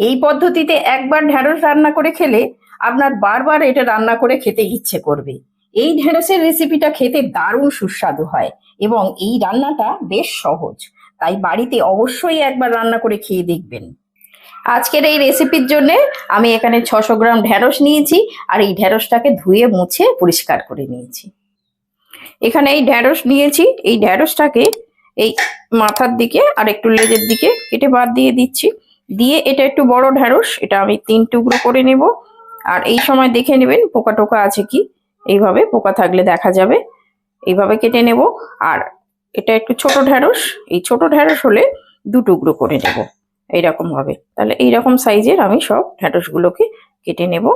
এই পদ্ধতিতে একবার ঢ্যাঁড়স রান্না করে খেলে আপনার বারবার এটা রান্না করে খেতে ইচ্ছে করবে। এই ঢ্যাঁড়সের রেসিপিটা খেতে দারুণ সুস্বাদু হয় এবং এই রান্নাটা বেশ সহজ। তাই বাড়িতে অবশ্যই একবার রান্না করে খেয়ে দেখবেন। আজকের এই রেসিপির জন্য আমি এখানে 600 গ্রাম ঢ্যাঁড়স নিয়েছি আর এই ঢ্যাঁড়সটাকে ধুয়ে মুছে পরিষ্কার করে নিয়েছি। এখানে এই ঢ্যাঁড়স নিয়েছি, এই ঢ্যাঁড়সটাকে এই মাথার দিকে আর একটু লেজের দিকে কেটে বাদ দিয়ে দিচ্ছি। দিয়ে এটা একটু বড় ঢ্যাঁড়স, এটা আমি 3 টুকরো করে নেব। আর এই সময় দেখে নেবেন পোকা টোকা আছে কি, এইভাবে পোকা থাকলে দেখা যাবে, এইভাবে কেটে নেব। আর এটা একটু ছোট ঢ্যাঁড়স, এই ছোট ঢ্যাঁড়স হলে 2 টুকরো করে নেব এইরকম ভাবে। তাহলে এইরকম সাইজের আমি সব ঢ্যাঁড়সগুলোকে কেটে নেব।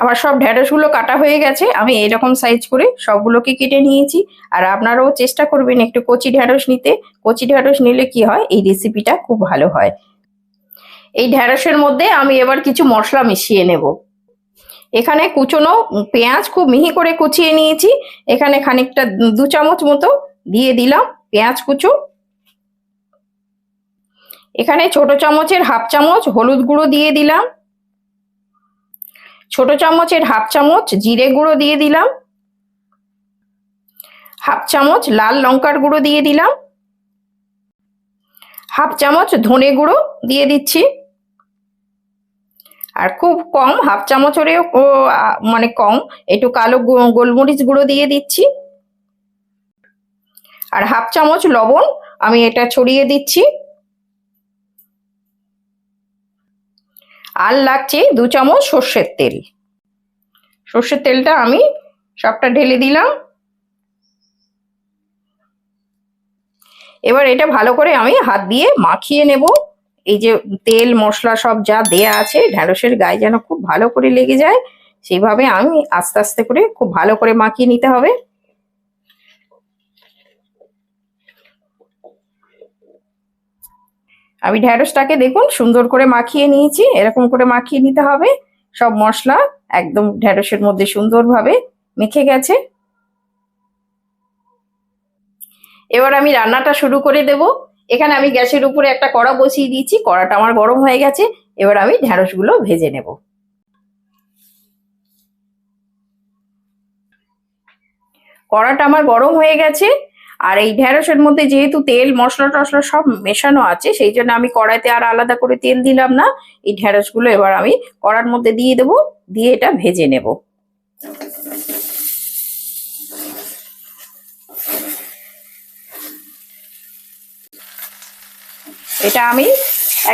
আমার সব ঢ্যাঁড়সগুলো কাটা হয়ে গেছে, আমি এইরকম সাইজ করে সবগুলোকে কেটে নিয়েছি। আর আপনারাও চেষ্টা করবেন একটু কচি ঢ্যাঁড়স নিতে। কচি ঢ্যাঁড়স নিলে কি হয়, এই রেসিপিটা খুব ভালো হয়। এই ঢ্যাঁড়সের মধ্যে আমি এবার কিছু মশলা মিশিয়ে নেব। এখানে কুচনো পেঁয়াজ খুব মিহি করে কুচিয়ে নিয়েছি, এখানে খানিকটা 2 চামচ মতো দিয়ে দিলাম পেঁয়াজ কুচো। এখানে ছোট চামচের হাফ চামচ হলুদ গুঁড়ো দিয়ে দিলাম, ছোট চামচের হাফ চামচ জিরে গুঁড়ো দিয়ে দিলাম, হাফ চামচ লাল লঙ্কার গুঁড়ো দিয়ে দিলাম, হাফ চামচ ধনে গুঁড়ো দিয়ে দিচ্ছি। আর খুব কম, হাফ চামচেরও মানে কম, একটু কালো গোলমরিচ গুঁড়ো দিয়ে দিচ্ছি। আর হাফ চামচ লবণ আমি এটা ছড়িয়ে দিচ্ছি। আর লাগছে 2 চামচ সর্ষের তেল। সর্ষের তেলটা আমি সবটা ঢেলে দিলাম। এবার এটা ভালো করে আমি হাত দিয়ে মাখিয়ে নেব। এই যে তেল মশলা সব যা দেয়া আছে ঢ্যাঁড়সের গায়ে যেন খুব ভালো করে লেগে যায়, সেইভাবে আমি আস্তে আস্তে করে খুব ভালো করে মাখিয়ে নিতে হবে। আমি ঢ্যাঁড়সটাকে দেখুন সুন্দর করে মাখিয়ে নিয়েছি, এরকম করে মাখিয়ে নিতে হবে। সব মশলা একদম ঢ্যাঁড়সের মধ্যে সুন্দরভাবে মেখে গেছে। এবার আমি রান্নাটা শুরু করে দেব। এখানে আমি গ্যাসের উপরে একটা কড়া বসিয়ে দিয়েছি, কড়াটা আমার গরম হয়ে গেছে। এবার আমি ঢ্যাঁড়সগুলো ভেজে নেব। কড়াটা আমার গরম হয়ে গেছে। আর এই ঢ্যাঁড়সের মধ্যে যেহেতু তেল মশলা টশলা সব মেশানো আছে, সেই জন্য আমি কড়াইতে আর আলাদা করে তেল দিলাম না। এই ঢ্যাঁড়সগুলো এবার আমি কড়ার মধ্যে দিয়ে দেব, দিয়ে এটা ভেজে নেব। এটা আমি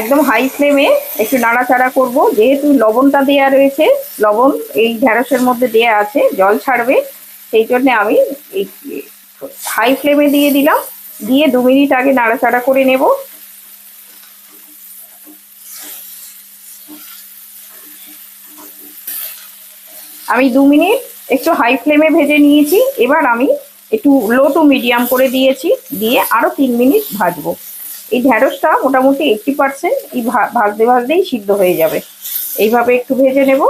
একদম হাই ফ্লেমে একটু নাড়াচাড়া করব, যেহেতু লবণটা দেয়া রয়েছে, লবণ এই ঢ্যাঁড়সের মধ্যে দেয়া আছে, জল ছাড়বে, সেই জন্য আমি এই হাই ফ্লেমে দিয়ে দিলাম। দিয়ে 2 মিনিট আগে নাড়াচাড়া করে নেব। আমি 2 মিনিট একটু হাই ফ্লেমে ভেজে নিয়েছি। এবার আমি একটু লো টু মিডিয়াম করে দিয়েছি, দিয়ে আরো 3 মিনিট ভাজবো। এই ঢ্যাঁড়সটা মোটামুটি 80% এই ভাজতে ভাজতেই সিদ্ধ হয়ে যাবে। এইভাবে একটু ভেজে নেব।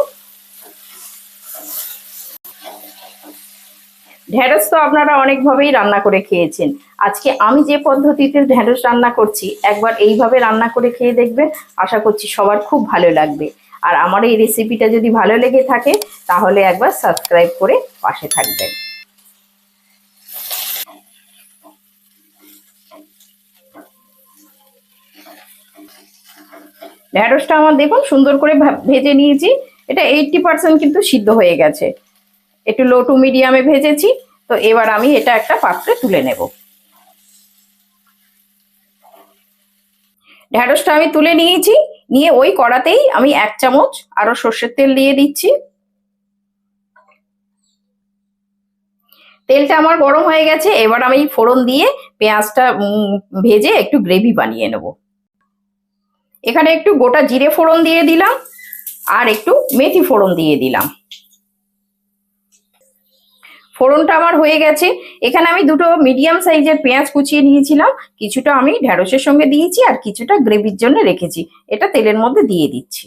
ঢ্যাঁড়স তো আপনারা অনেকভাবেই রান্না করে খেয়েছেন। আজকে আমি যে পদ্ধতিতে ঢ্যাঁড়স রান্না করছি, একবার এইভাবে রান্না করে খেয়ে দেখবেন, আশা করছি সবার খুব ভালো লাগবে। আর আমার এই রেসিপিটা যদি ভালো লেগে থাকে তাহলে একবার সাবস্ক্রাইব করে পাশে থাকবেন। ঢ্যাঁড়সটা আমার দেখুন সুন্দর করে ভেজে নিয়েছি, এটা 80% কিন্তু সিদ্ধ হয়ে গেছে। একটু লো টু মিডিয়ামে ভেজেছি। তো এবার আমি এটা একটা পাত্রে তুলে নেব। ঢ্যাঁড়সটা আমি তুলে নিয়েছি, নিয়ে ওই কড়াতেই আমি 1 চামচ আরো সর্ষের তেল দিয়ে দিচ্ছি। তেলটা আমার গরম হয়ে গেছে, এবার আমি ফোড়ন দিয়ে পেঁয়াজটা ভেজে একটু গ্রেভি বানিয়ে নেব। এখানে একটু গোটা জিরে ফোড়ন দিয়ে দিলাম আর একটু মেথি ফোড়ন দিয়ে দিলাম। ফোড়নটা আমার হয়ে গেছে। এখানে আমি 2টো মিডিয়াম সাইজের পেঁয়াজ কুচিয়ে নিয়েছিলাম, কিছুটা আমি ঢ্যাঁড়সের সঙ্গে দিয়েছি আর কিছুটা গ্রেভির জন্য রেখেছি, এটা তেলের মধ্যে দিয়ে দিচ্ছি।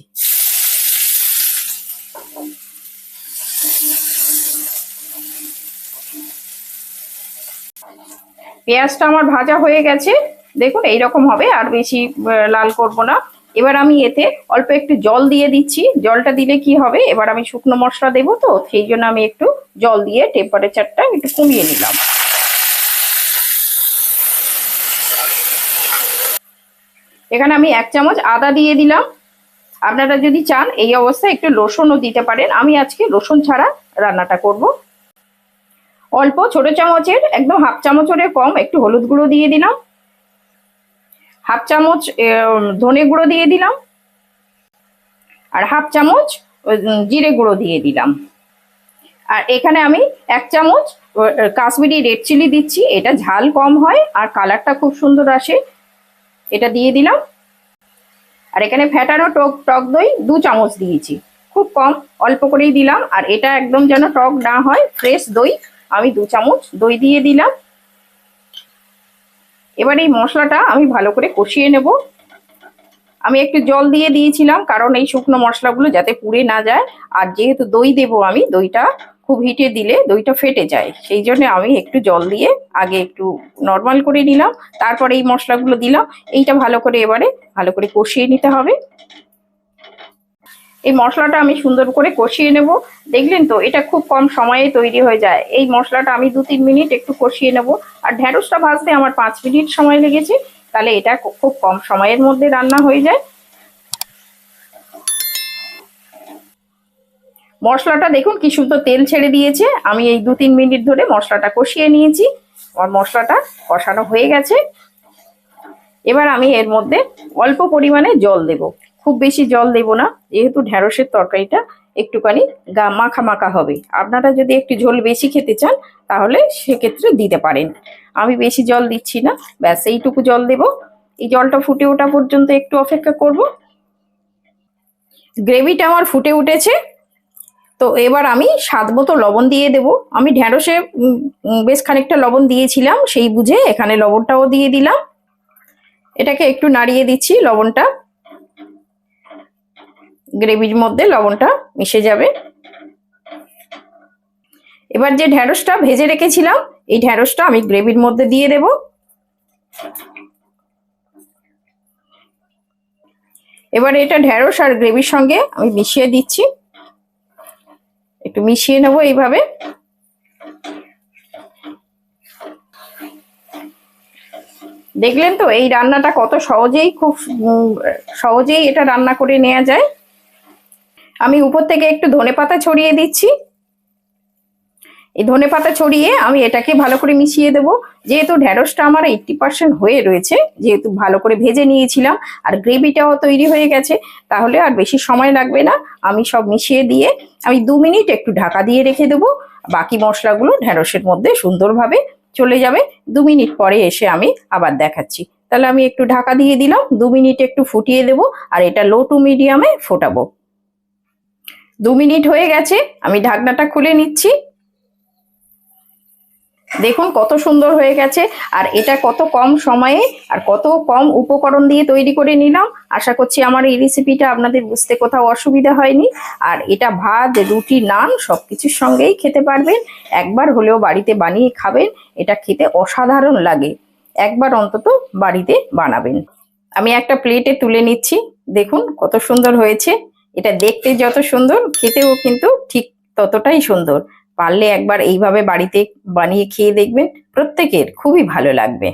পেঁয়াজটা আমার ভাজা হয়ে গেছে, দেখুন এইরকম হবে, আর বেশি লাল করব না। এবার আমি এতে অল্প একটু জল দিয়ে দিচ্ছি। জলটা দিলে কি হবে, এবার আমি শুকনো মশলা দেবো তো, সেই জন্য আমি একটু জল দিয়ে টেম্পারেচারটা একটু কমিয়ে নিলাম। এখানে আমি 1 চামচ আদা দিয়ে দিলাম। আপনারা যদি চান এই অবস্থায় একটু রসুনও দিতে পারেন, আমি আজকে রসুন ছাড়া রান্নাটা করব। অল্প ছোট চামচের একদম হাফ চামচের কম একটু হলুদ গুঁড়ো দিয়ে দিলাম, হাফ চামচ ধনে গুঁড়ো দিয়ে দিলাম, আর হাফ চামচ জিরে গুঁড়ো দিয়ে দিলাম। আর এখানে আমি 1 চামচ কাশ্মীরি রেড চিলি দিচ্ছি, এটা ঝাল কম হয় আর কালারটা খুব সুন্দর আসে, এটা দিয়ে দিলাম। আর এখানে ফ্যাটানো টক দই 2 চামচ দিয়েছি, খুব কম, অল্প করেই দিলাম। আর এটা একদম যেন টক না হয়, ফ্রেশ দই আমি 2 চামচ দই দিয়ে দিলাম। এবার এই মশলাটা আমি ভালো করে কষিয়ে নেব। আমি একটু জল দিয়ে দিয়েছিলাম কারণ এই শুকনো মশলাগুলো যাতে পুড়ে না যায়, আর যেহেতু দই দেবো আমি, দইটা খুব হিটে দিলে দইটা ফেটে যায়, সেই জন্য আমি একটু জল দিয়ে আগে একটু নর্মাল করে নিলাম, তারপরে এই মশলাগুলো দিলাম। এইটা ভালো করে এবারে ভালো করে কষিয়ে নিতে হবে। এই মশলাটা আমি সুন্দর করে কষিয়ে নেব। দেখলেন তো, এটা খুব কম সময়ে তৈরি হয়ে যায়। এই মশলাটা আমি 2-3 মিনিট একটু কষিয়ে নেব। আর ঢ্যাঁড়সটা ভাজতে আমার 5 মিনিট সময় লেগেছে, তাহলে এটা খুব কম সময়ের মধ্যে রান্না হয়ে যায়। মশলাটা দেখুন কি সুন্দর তেল ছেড়ে দিয়েছে। আমি এই 2-3 মিনিট ধরে মশলাটা কষিয়ে নিয়েছি, আর মশলাটা কষানো হয়ে গেছে। এবার আমি এর মধ্যে অল্প পরিমাণে জল দেব, খুব বেশি জল দেব না, যেহেতু ঢ্যাঁড়সের তরকারিটা একটুখানি মাখা মাখা হবে। আপনারা যদি একটু ঝোল বেশি খেতে চান তাহলে সেক্ষেত্রে দিতে পারেন। আমি বেশি জল দিচ্ছি না, ব্যাস এইটুকু জল দেব। এই জলটা ফুটে ওঠা পর্যন্ত একটু অপেক্ষা করব। গ্রেভিটা আমার ফুটে উঠেছে, তো এবার আমি স্বাদ মতো লবণ দিয়ে দেব। আমি ঢ্যাঁড়সে বেশ খানিকটা লবণ দিয়েছিলাম, সেই বুঝে এখানে লবণটাও দিয়ে দিলাম। এটাকে একটু নাড়িয়ে দিচ্ছি, লবণটা গ্রেভির মধ্যে লবণটা মিশে যাবে। এবার যে ঢ্যাঁড়সটা ভেজে রেখেছিলাম, এই ঢ্যাঁড়সটা আমি গ্রেভির মধ্যে দিয়ে দেব। এবার এটা ঢ্যাঁড়স আর গ্রেভির সঙ্গে আমি মিশিয়ে দিচ্ছি, একটু মিশিয়ে নেব এইভাবে। দেখলেন তো এই রান্নাটা কত সহজেই, খুব সহজেই এটা রান্না করে নেওয়া যায়। আমি উপর থেকে একটু ধনেপাতা ছড়িয়ে দিচ্ছি। এই ধনেপাতা ছড়িয়ে আমি এটাকে ভালো করে মিশিয়ে দেব। যেহেতু ঢ্যাঁড়সটা আমার 80% হয়ে রয়েছে, যেহেতু ভালো করে ভেজে নিয়েছিলাম আর গ্রেভিটাও তৈরি হয়ে গেছে, তাহলে আর বেশি সময় লাগবে না। আমি সব মিশিয়ে দিয়ে আমি 2 মিনিট একটু ঢাকা দিয়ে রেখে দেবো, বাকি মশলাগুলো ঢ্যাঁড়সের মধ্যে সুন্দরভাবে চলে যাবে। 2 মিনিট পরে এসে আমি আবার দেখাচ্ছি। তাহলে আমি একটু ঢাকা দিয়ে দিলাম, 2 মিনিট একটু ফুটিয়ে দেব, আর এটা লো টু মিডিয়ামে ফোটাবো। 2 মিনিট হয়ে গেছে, আমি ঢাকনাটা খুলে নিচ্ছি। দেখুন কত সুন্দর হয়ে গেছে, আর এটা কত কম সময়ে আর কত কম উপকরণ দিয়ে তৈরি করে নিলাম। আশা করছি আমার এই রেসিপিটা আপনাদের বুঝতে কোথাও অসুবিধা হয়নি। আর এটা ভাত, রুটি, নান সবকিছুর সঙ্গেই খেতে পারবেন। একবার হলেও বাড়িতে বানিয়ে খাবেন, এটা খেতে অসাধারণ লাগে। একবার অন্তত বাড়িতে বানাবেন। আমি একটা প্লেটে তুলে নিচ্ছি, দেখুন কত সুন্দর হয়েছে। এটা দেখতে যত সুন্দর, খেতেও কিন্তু ঠিক ততটাই সুন্দর। পারলে একবার এইভাবে বাড়িতে বানিয়ে খেয়ে দেখবেন, প্রত্যেকের খুবই ভালো লাগবে।